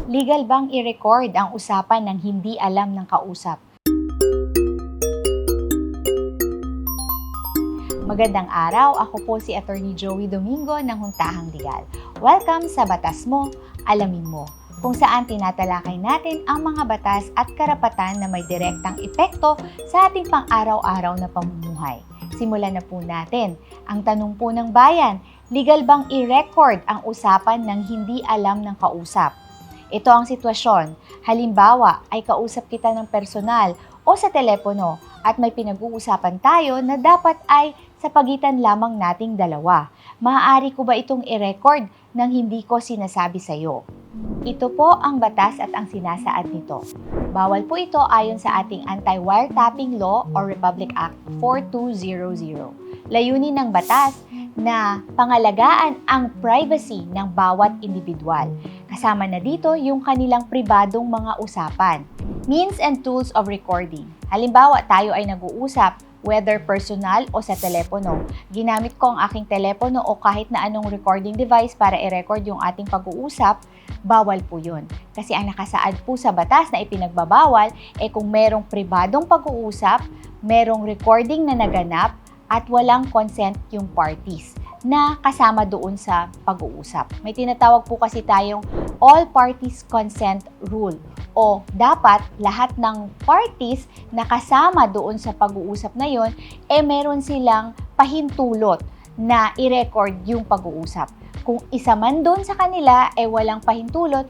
Legal bang i-record ang usapan ng hindi alam ng kausap? Magandang araw, ako po si Attorney Joey Domingo ng Huntahang Legal. Welcome sa Batas Mo, Alamin Mo, kung saan tinatalakay natin ang mga batas at karapatan na may direktang epekto sa ating pang-araw-araw na pamumuhay. Simulan na po natin. Ang tanong po ng bayan, legal bang i-record ang usapan ng hindi alam ng kausap? Ito ang sitwasyon. Halimbawa, ay kausap kita ng personal o sa telepono at may pinag-uusapan tayo na dapat ay sa pagitan lamang nating dalawa. Maaari ko ba itong i-record nang hindi ko sinasabi sa iyo? Ito po ang batas at ang sinasaad nito. Bawal po ito ayon sa ating Anti-Wiretapping Law or Republic Act 4200. Layunin ng batas na pangalagaan ang privacy ng bawat individual. Kasama na dito yung kanilang pribadong mga usapan. Means and tools of recording. Halimbawa, tayo ay nag-uusap, whether personal o sa telepono. Ginamit ko ang aking telepono o kahit na anong recording device para i-record yung ating pag-uusap, bawal po yun. Kasi ang nakasaad po sa batas na ipinagbabawal, kung merong pribadong pag-uusap, merong recording na naganap, at walang consent yung parties na kasama doon sa pag-uusap. May tinatawag po kasi tayong all parties consent rule o dapat lahat ng parties na kasama doon sa pag-uusap na yon meron silang pahintulot na i-record yung pag-uusap. Kung isa man doon sa kanila walang pahintulot,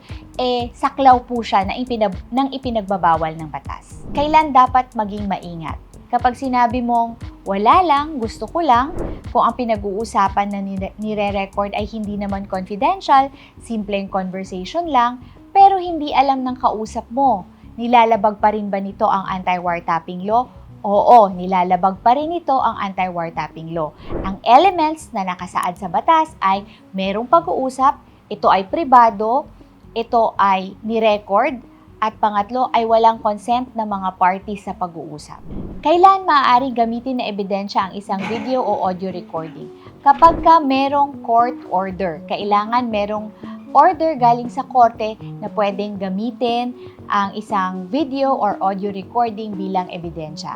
saklaw po siya ng ipinagbabawal ng batas. Kailan dapat maging maingat? Kapag sinabi mong, wala lang, gusto ko lang, kung ang pinag-uusapan na nire-record ay hindi naman confidential, simpleng conversation lang, pero hindi alam ng kausap mo, nilalabag pa rin ba nito ang Anti-Wiretapping Law? Oo, nilalabag pa rin ito ang Anti-Wiretapping Law. Ang elements na nakasaad sa batas ay merong pag-uusap, ito ay pribado, ito ay ni-record, at pangatlo ay walang consent ng mga parties sa pag-uusap. Kailan maaaring gamitin na ebidensya ang isang video o audio recording? Kapag merong court order, kailangan merong order galing sa korte na pwedeng gamitin ang isang video or audio recording bilang ebidensya.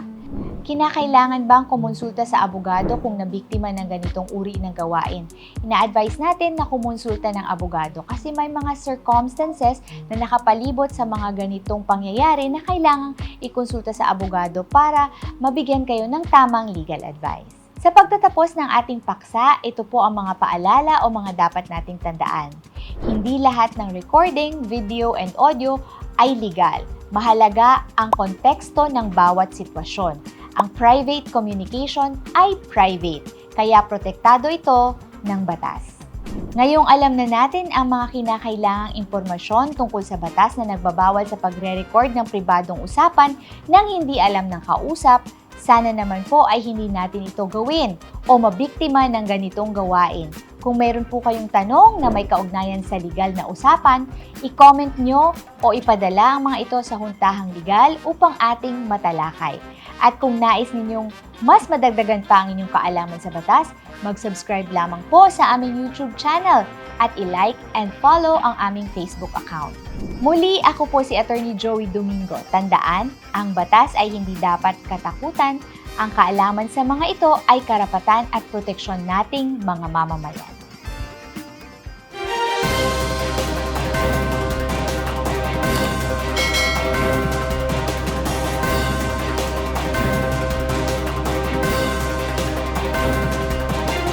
Kinakailangan bang kumonsulta sa abogado kung nabiktima ng ganitong uri ng gawain? Ina-advise natin na kumonsulta ng abogado kasi may mga circumstances na nakapalibot sa mga ganitong pangyayari na kailangang ikonsulta sa abogado para mabigyan kayo ng tamang legal advice. Sa pagtatapos ng ating paksa, ito po ang mga paalala o mga dapat nating tandaan. Hindi lahat ng recording, video, and audio ay legal. Mahalaga ang konteksto ng bawat sitwasyon. Ang private communication ay private, kaya protektado ito ng batas. Ngayong alam na natin ang mga kinakailangang impormasyon tungkol sa batas na nagbabawal sa pagre-record ng pribadong usapan nang hindi alam ng kausap, sana naman po ay hindi natin ito gawin o mabiktima ng ganitong gawain. Kung mayroon po kayong tanong na may kaugnayan sa legal na usapan, i-comment nyo o ipadala ang mga ito sa Huntahang Legal upang ating matalakay. At kung nais ninyong mas madagdagan pa ang inyong kaalaman sa batas, mag-subscribe lamang po sa aming YouTube channel at i-like and follow ang aming Facebook account. Muli, ako po si Attorney Joey Domingo. Tandaan, ang batas ay hindi dapat katakutan. Ang kaalaman sa mga ito ay karapatan at proteksyon nating mga mamamayan.